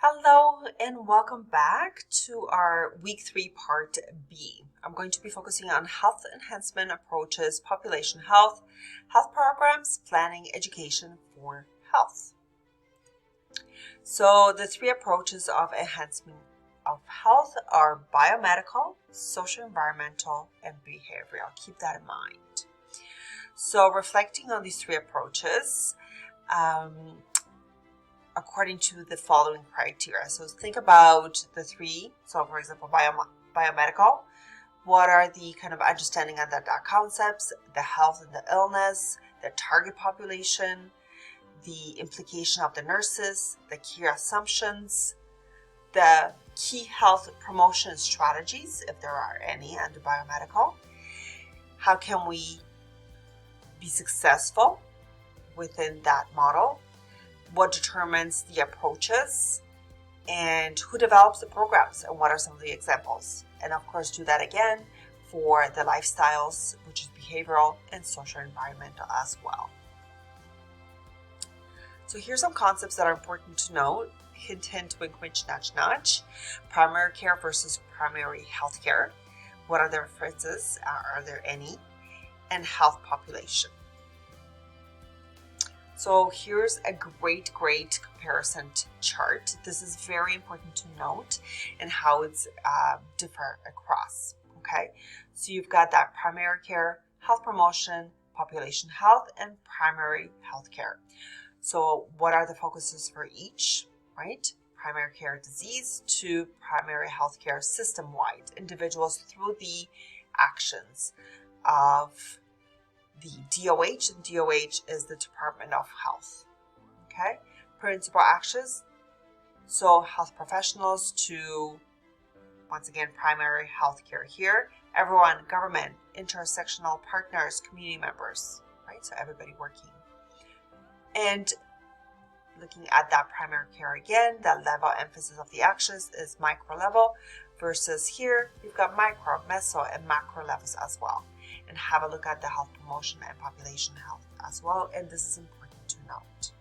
Hello and welcome back to our week 3 part B. I'm going to be focusing on health enhancement approaches, population health, health programs, planning, education for health. So the 3 approaches of enhancement of health are biomedical, socio-environmental, and behavioral. Keep that in mind. So reflecting on these 3 approaches, according to the following criteria. So think about the 3. So for example, biomedical. What are the kind of understanding of the concepts, the health and the illness, the target population, the implication of the nurses, the key assumptions, the key health promotion strategies, if there are any under biomedical. How can we be successful within that model? What determines the approaches, and who develops the programs, and what are some of the examples? And of course, do that again for the lifestyles, which is behavioral and social environmental as well. So here's some concepts that are important to note. Hint, hint, wink, wink, nudge, nudge. Primary care versus primary health care. What are the differences? Are there any? And health population. So here's a great comparison chart. This is very important to note and how it's differ across, okay? So you've got that primary care, health promotion, population health, and primary health care. So what are the focuses for each, right? Primary care disease to primary health care system-wide, individuals through the actions of the DOH, and DOH is the Department of Health, okay? Principal actions, so health professionals to, once again, primary health care here. Everyone, government, intersectional partners, community members, right? So everybody working. And looking at that primary care again, that level emphasis of the actions is micro level versus here, you've got micro, meso, and macro levels as well. And have a look at the health promotion and population health as well. And this is important to note.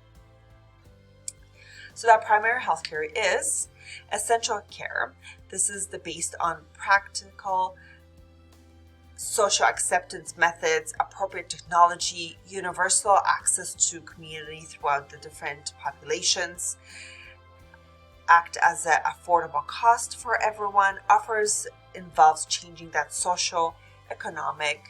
So that primary health care is essential care. This is based on practical social acceptance methods, appropriate technology, universal access to community throughout the different populations, act as an affordable cost for everyone, involves changing that social economic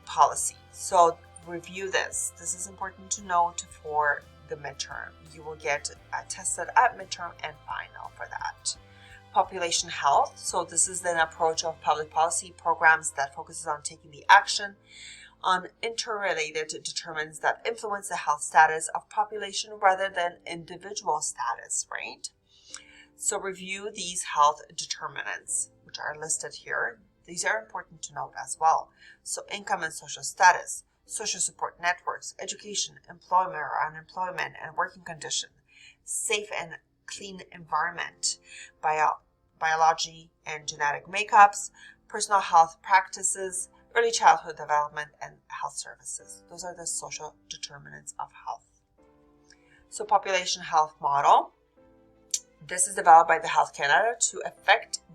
policy. So review this. This is important to note for the midterm. You will get tested at midterm and final for that. Population health. So this is an approach of public policy programs that focuses on taking the action on interrelated determinants that influence the health status of population rather than individual status, right? So review these health determinants, which are listed here. These are important to note as well. So income and social status, social support networks, education, employment or unemployment, and working condition, safe and clean environment, biology and genetic makeups, personal health practices, early childhood development, and health services. Those are the social determinants of health. So population health model. This is developed by the Health Canada to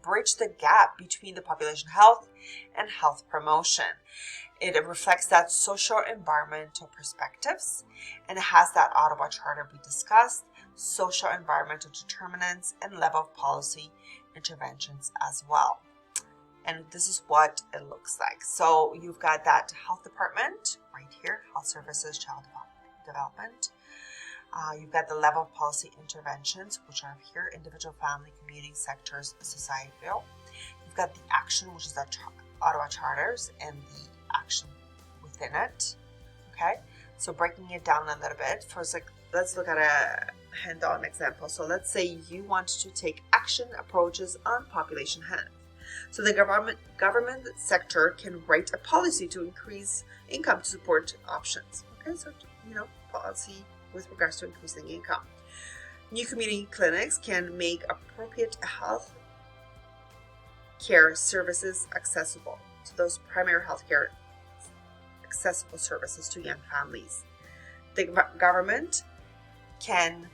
bridge the gap between the population health and health promotion. It reflects that social environmental perspectives, and it has that Ottawa Charter we discussed, social environmental determinants, and level of policy interventions as well. And this is what it looks like. So you've got that health department right here, health services, child development. You've got the level of policy interventions, which are here, individual, family, community, sectors, societal. You've got the action, which is the Ottawa Charters and the action within it, okay? So breaking it down a little bit, first, let's look at a hands-on example. So let's say you want to take action approaches on population health. So the government sector can write a policy to increase income to support options, okay? So, policy with regards to increasing income. New community clinics can make appropriate health care services accessible. So those primary health care accessible services to young families. The government can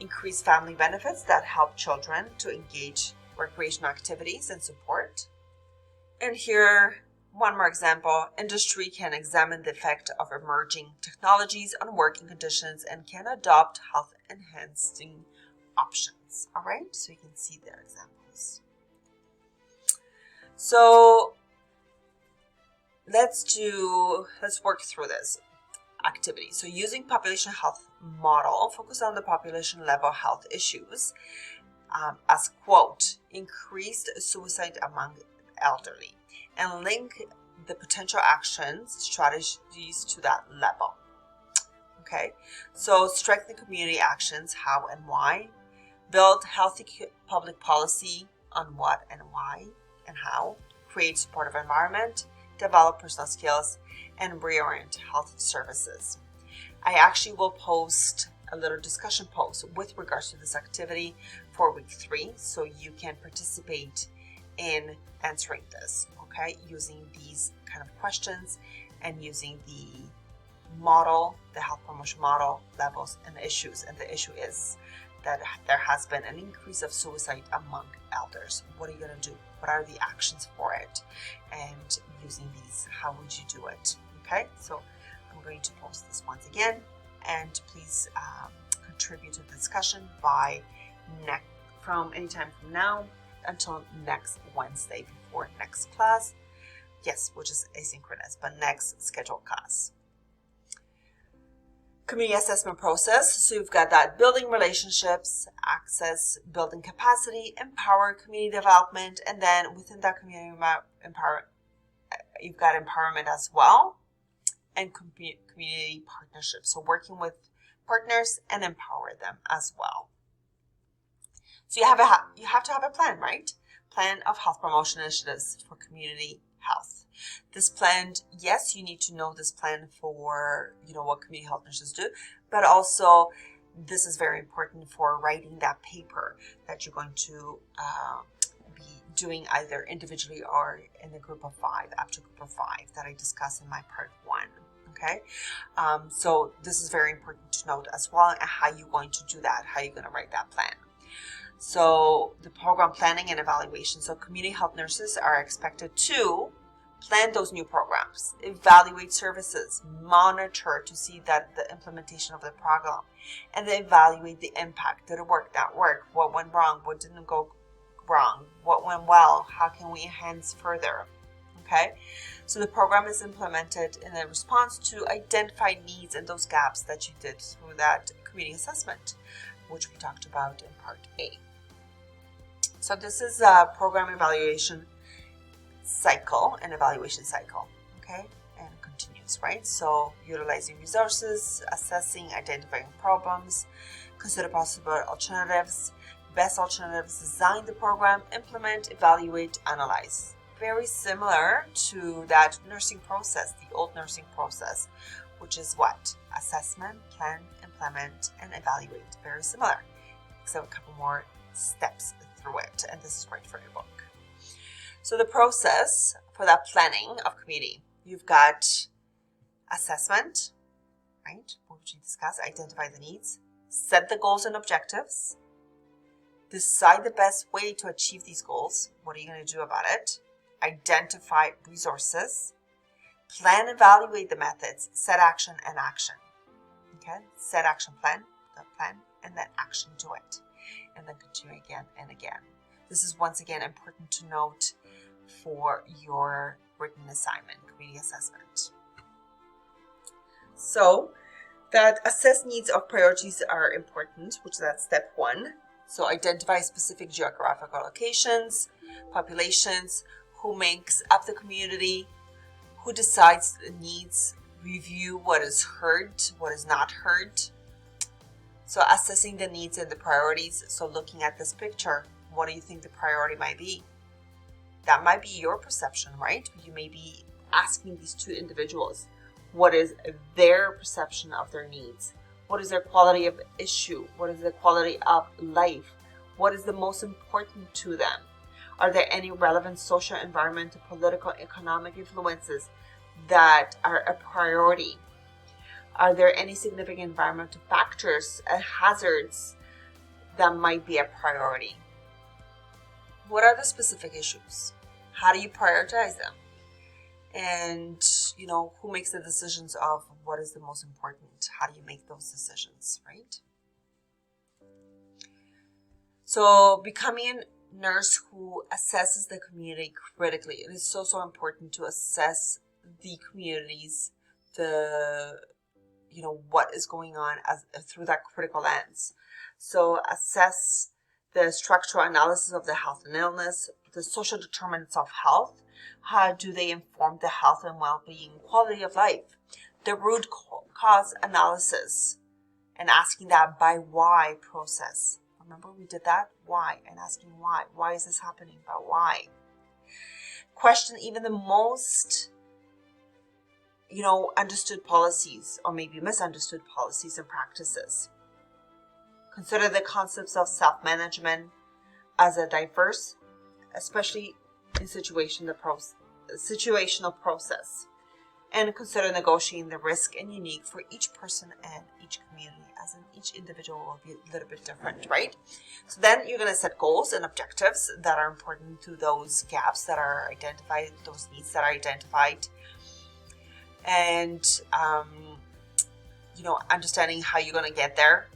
increase family benefits that help children to engage recreational activities and support. And here, one more example, industry can examine the effect of emerging technologies on working conditions and can adopt health enhancing options. All right, so you can see their examples. So let's work through this activity. So using population health model, focus on the population level health issues as quote, increased suicide among elderly, and link the potential actions, strategies to that level. Okay, so strengthen community actions, how and why, build healthy public policy on what and why and how, create supportive environment, develop personal skills, and reorient health services. I actually will post a little discussion post with regards to this activity for week 3, so you can participate in answering this, okay, using these kind of questions and using the model, the health promotion model, levels and issues. And the issue is that there has been an increase of suicide among elders. What are you going to do? What are the actions for it? And using these, how would you do it? Okay, so I'm going to post this once again, and please contribute to the discussion from anytime from now until next Wednesday before next class. Yes, which is asynchronous, but next scheduled class. Community assessment process. So you've got that building relationships, access, building capacity, empower community development, and then within that community you've got empowerment as well, and community partnerships. So working with partners and empower them as well. So you have to have a plan, right? Plan of health promotion initiatives for community health. This plan, yes, you need to know this plan for, what community health nurses do, but also this is very important for writing that paper that you're going to be doing either individually or in a group of 5, up to a group of 5 that I discussed in my part 1. Okay, so this is very important to note as well, and how you're going to do that, how you're going to write that plan. So the program planning and evaluation. So community health nurses are expected to plan those new programs, evaluate services, monitor to see that the implementation of the program, and then evaluate the impact. Did it work? That worked? What went wrong? What didn't go wrong? What went well? How can we enhance further? Okay, so the program is implemented in a response to identify needs and those gaps that you did through that community assessment, which we talked about in part A. So this is a program evaluation cycle and evaluation cycle, okay, and it continues, right? So utilizing resources, assessing, identifying problems, consider possible alternatives, best alternatives, design the program, implement, evaluate, analyze. Very similar to that nursing process, the old nursing process, which is what? Assessment, plan, implement, and evaluate. Very similar, except a couple more steps through it, and this is right for your book. So the process for that planning of community, you've got assessment, right? What would you discuss? Identify the needs, set the goals and objectives, decide the best way to achieve these goals. What are you going to do about it? Identify resources, plan, evaluate the methods, set action and action. Okay, set action, plan, the plan, and then action, do it. And then continue again and again. This is once again important to note for your written assignment, community assessment. So that assess needs of priorities are important, which is that step 1. So identify specific geographical locations, populations, who makes up the community, who decides the needs, review what is heard, what is not heard. So assessing the needs and the priorities. So looking at this picture, what do you think the priority might be? That might be your perception, right? You may be asking these 2 individuals, what is their perception of their needs? What is their quality of issue? What is the quality of life? What is the most important to them? Are there any relevant social, environmental, political, economic influences that are a priority? Are there any significant environmental factors, hazards that might be a priority. What are the specific issues? How do you prioritize them? And, who makes the decisions of what is the most important? How do you make those decisions, right? So becoming a nurse who assesses the community critically, it is so important to assess the communities, what is going on through that critical lens. So assess the structural analysis of the health and illness, the social determinants of health. How do they inform the health and well-being, quality of life? The root cause analysis, and asking that by why process. Remember we did that? Why? And asking why. Why is this happening? But why? Question even the most, understood policies or maybe misunderstood policies and practices. Consider the concepts of self-management as a diverse, especially in situational process. And consider negotiating the risk and unique for each person and each community, as in each individual will be a little bit different, right? So then you're going to set goals and objectives that are important to those gaps that are identified, those needs that are identified. And, understanding how you're going to get there.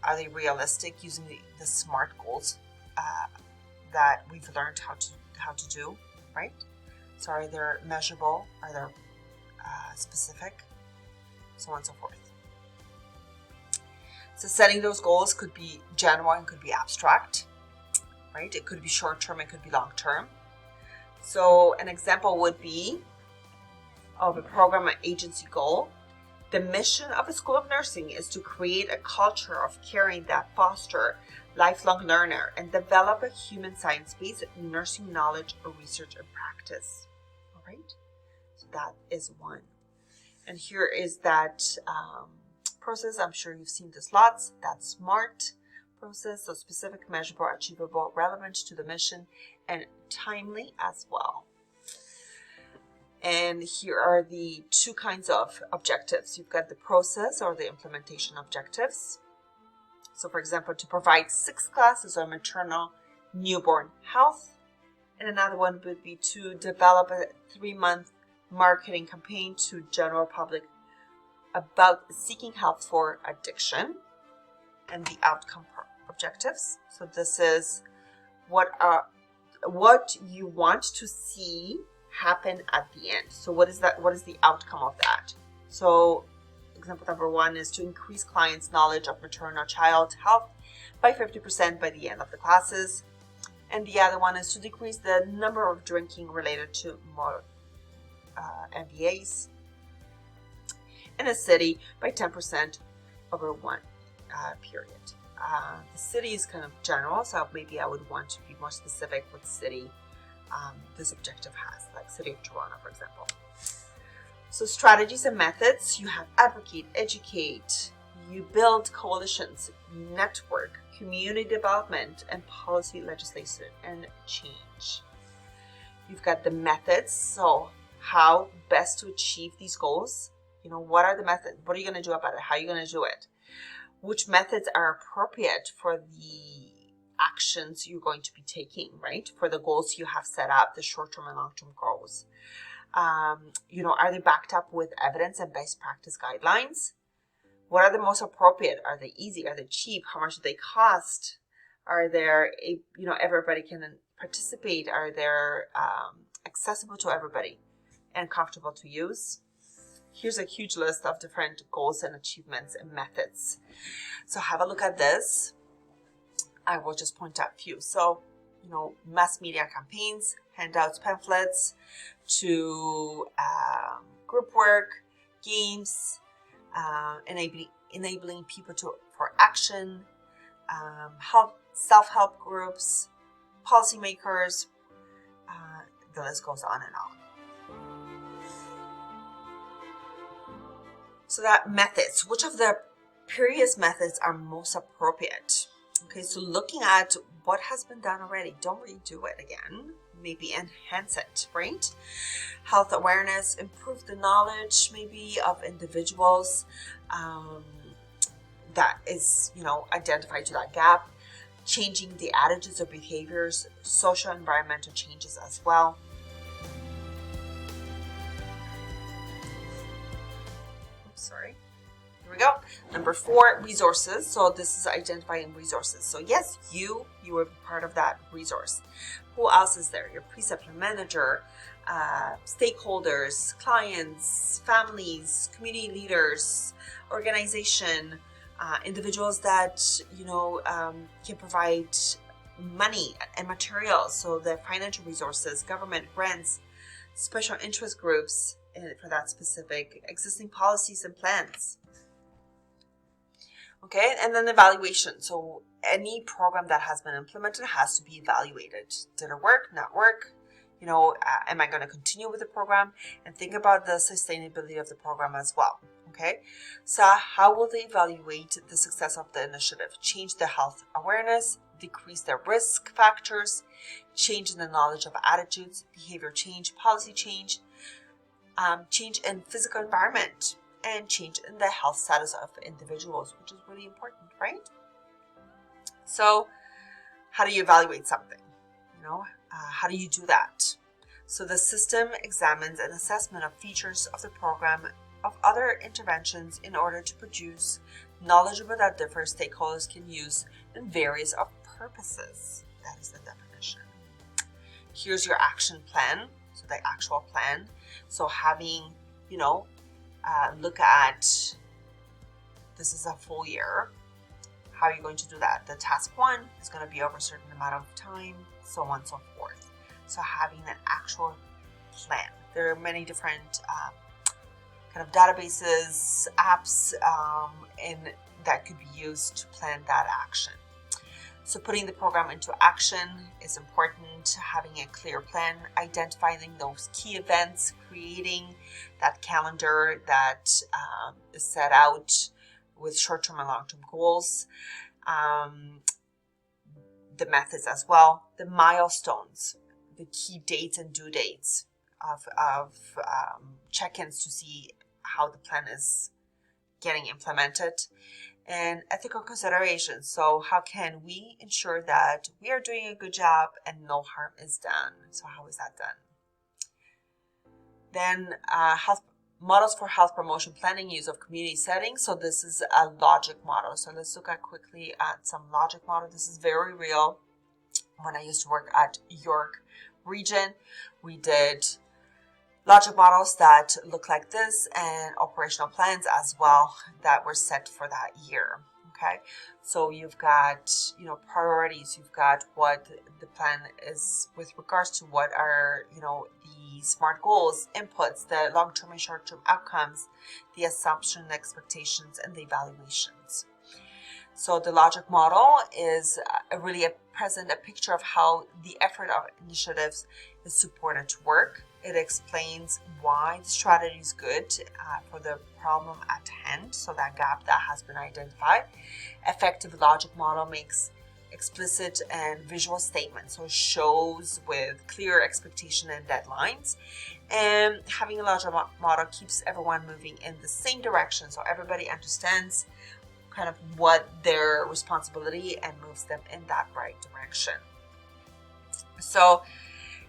Are they realistic, using the SMART goals that we've learned how to do, right? So are they measurable? Are they specific? So on and so forth. So setting those goals could be general and could be abstract, right? It could be short-term, it could be long-term. So an example would be of a program or agency goal. The mission of a school of nursing is to create a culture of caring that foster lifelong learner and develop a human science-based nursing knowledge or research and practice. All right, so that is one. And here is that process. I'm sure you've seen this lots. That SMART process, so specific, measurable, achievable, relevant to the mission, and timely as well. And here are the two kinds of objectives. You've got the process or the implementation objectives. So for example, to provide 6 classes on maternal newborn health. And another one would be to develop a 3-month marketing campaign to general public about seeking help for addiction, and the outcome objectives. So this is what you want to see happen at the end. So what is that? What is the outcome of that? So example number 1 is to increase clients' knowledge of maternal child health by 50% by the end of the classes. And the other one is to decrease the number of drinking related to more MBAs in a city by 10% over one period. The city is kind of general, so maybe I would want to be more specific what city this objective has, like City of Toronto, for example. So strategies and methods, you have advocate, educate, you build coalitions, network, community development, and policy, legislation, and change. You've got the methods, so how best to achieve these goals. What are the methods? What are you going to do about it? How are you going to do it? Which methods are appropriate for the actions you're going to be taking, right? For the goals you have set up, the short-term and long-term goals. Are they backed up with evidence and best practice guidelines? What are the most appropriate? Are they easy? Are they cheap? How much do they cost? Are there, everybody can participate? Are they accessible to everybody and comfortable to use? Here's a huge list of different goals and achievements and methods. So have a look at this. I will just point out a few. So, mass media campaigns, handouts, pamphlets, to group work, games, enabling people for action, self-help groups, policymakers. The list goes on and on. So that methods, which of the previous methods are most appropriate? Okay, so looking at what has been done already, don't redo it again, maybe enhance it, right? Health awareness, improve the knowledge maybe of individuals that is, identified to that gap. changing the attitudes or behaviors, social environmental changes as well. Oops, sorry. Here we go. Number 4, resources. So this is identifying resources. So yes, you were part of that resource. Who else is there? Your preceptor, manager, stakeholders, clients, families, community leaders, organization, individuals that can provide money and materials. So the financial resources, government grants, special interest groups for that specific, existing policies and plans. Okay, and then evaluation. So any program that has been implemented has to be evaluated. Did it work? Not work? Am I going to continue with the program? And think about the sustainability of the program as well. Okay, so how will they evaluate the success of the initiative? Change the health awareness, decrease the risk factors, change in the knowledge of attitudes, behavior change, policy change, change in physical environment, and change in the health status of individuals, which is really important, right? So how do you evaluate something? How do you do that? So the system examines an assessment of features of the program, of other interventions in order to produce knowledgeable that different stakeholders can use in various of purposes. That is the definition. Here's your action plan. So the actual plan. So having, look at, this is a full year. How are you going to do that? The task 1 is going to be over a certain amount of time, so on and so forth. So having an actual plan. There are many different kind of databases, apps, and that could be used to plan that action. So putting the program into action is important, having a clear plan, identifying those key events, creating that calendar that is set out with short-term and long-term goals, the methods as well, the milestones, the key dates and due dates of check-ins to see how the plan is getting implemented, and ethical considerations. So how can we ensure that we are doing a good job and no harm is done? So how is that done? Then health models for health promotion planning, use of community settings. So this is a logic model. So let's look at quickly at some logic model. This is very real. When I used to work at York region, we did logic models that look like this and operational plans as well that were set for that year. Okay, so you've got priorities, you've got what the plan is with regards to what are the SMART goals, inputs, the long-term and short-term outcomes, the assumptions, expectations, and the evaluations. So the logic model is really a picture of how the effort of initiatives is supported to work. It explains why the strategy is good for the problem at hand, so that gap that has been identified. Effective logic model makes explicit and visual statements, so it shows with clear expectation and deadlines. And having a logic model keeps everyone moving in the same direction, so everybody understands kind of what their responsibility and moves them in that right direction. So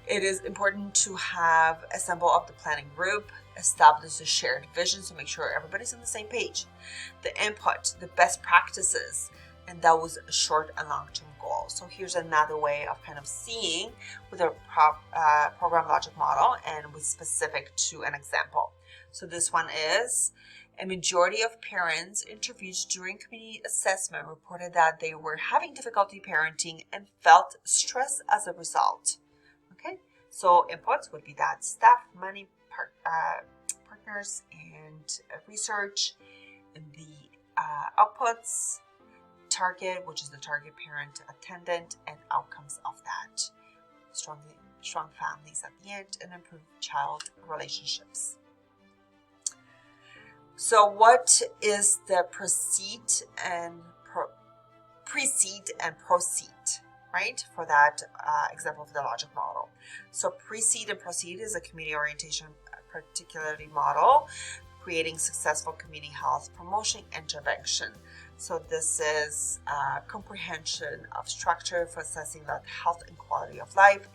it is important to have assemble of the planning group, establish a shared vision, so make sure everybody's on the same page. The input, the best practices, and those short and long-term goals. So here's another way of kind of seeing with a program logic model and with specific to an example. So this one is, a majority of parents interviewed during community assessment reported that they were having difficulty parenting and felt stress as a result. Okay, so inputs would be that staff, money, partners, and research, and the outputs, target, which is the target parent attendant, and outcomes of that. Strong families at the end, and improved child relationships. So what is the precede and proceed, right, for that example of the logic model? So precede and proceed is a community orientation particularity model. creating successful community health promotion intervention. So this is a comprehension of structure for assessing the health and quality of life.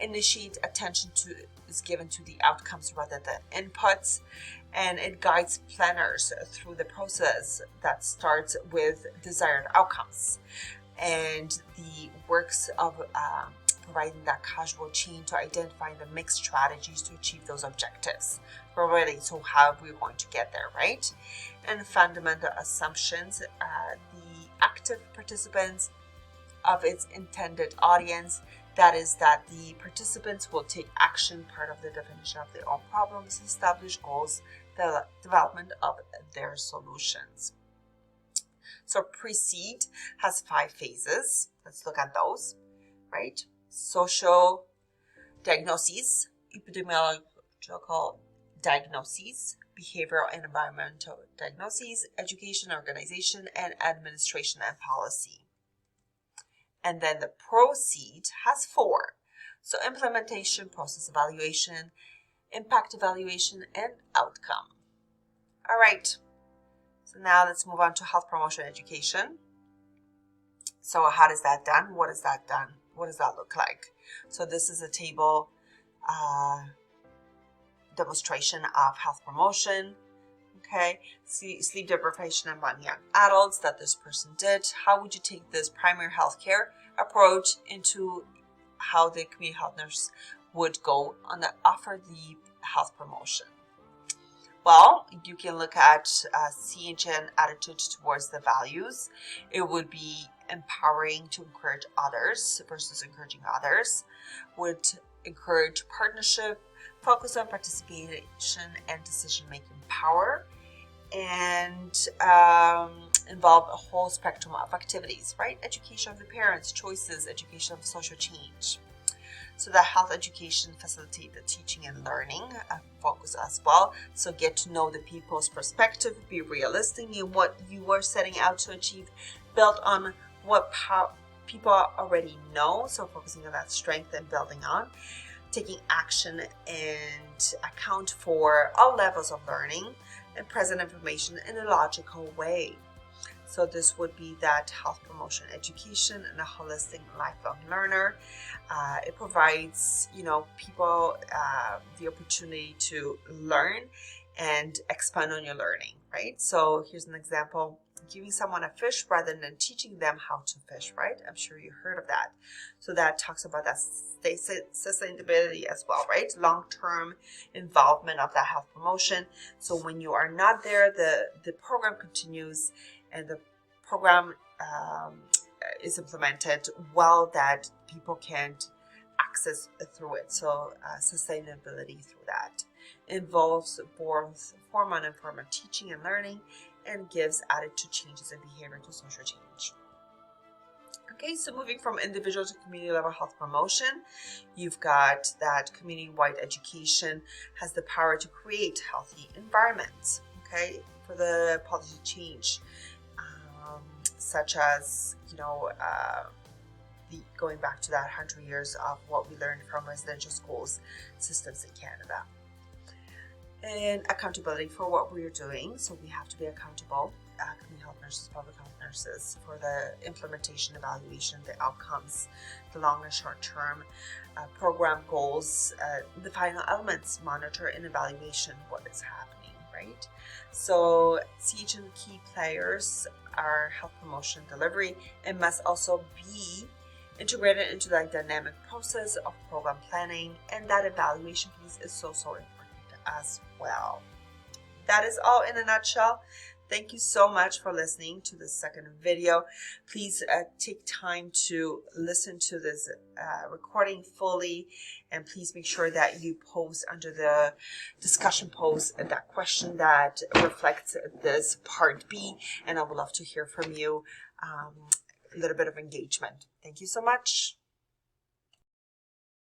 Initiate attention is given to the outcomes rather than inputs, and it guides planners through the process that starts with desired outcomes, and the works of providing that causal chain to identify the mixed strategies to achieve those objectives. So how we're going to get there, right? And fundamental assumptions, the active participants of its intended audience, that is that the participants will take action, part of the definition of their own problems, establish goals, the development of their solutions. So PRECEDE has 5 phases. Let's look at those, right? Social diagnoses, epidemiological diagnoses, behavioral and environmental diagnoses, education, organization, and administration and policy. And then the PROCEED has 4. So implementation, process evaluation, impact evaluation, and outcome. All right. So now let's move on to health promotion education. So how does that done? What is that done? What does that look like? So this is a table demonstration of health promotion. Okay, sleep deprivation among young adults that this person did. How would you take this primary health care approach into how the community health nurse would go on to offer the health promotion? Well, you can look at CHN attitude towards the values. It would be empowering to encourage others versus encouraging others. Would encourage partnership, focus on participation and decision-making power, and involve a whole spectrum of activities, right? Education of the parents, choices, education of social change. So the health education facilitate the teaching and learning focus as well. So get to know the people's perspective, be realistic in what you are setting out to achieve, build on what people already know. So focusing on that strength and building on, taking action and account for all levels of learning and present information in a logical way. So this would be that health promotion education and a holistic lifelong learner. It provides, people the opportunity to learn and expand on your learning, right? So here's an example. Giving someone a fish rather than teaching them how to fish, right? I'm sure you heard of that. So that talks about that sustainability as well, right? Long-term involvement of that health promotion. So when you are not there, the program continues and the program is implemented well that people can't access through it. So sustainability through that involves both formal and informal teaching and learning, and gives attitude changes in behavior to social change. Okay, so moving from individual to community level health promotion, you've got that community-wide education has the power to create healthy environments, okay, for the policy change, such as, going back to that 100 years of what we learned from residential schools systems in Canada. And accountability for what we're doing. So we have to be accountable, community health nurses, public health nurses, for the implementation, evaluation, the outcomes, the long and short term program goals, the final elements, monitor and evaluation what is happening, right? So CHN key players are health promotion delivery and must also be integrated into the dynamic process of program planning, and that evaluation piece is so important as well. That is all in a nutshell. Thank you so much for listening to the second video. Please take time to listen to this recording fully, and please make sure that you post under the discussion post that question that reflects this part B, and I would love to hear from you. A little bit of engagement. Thank you so much.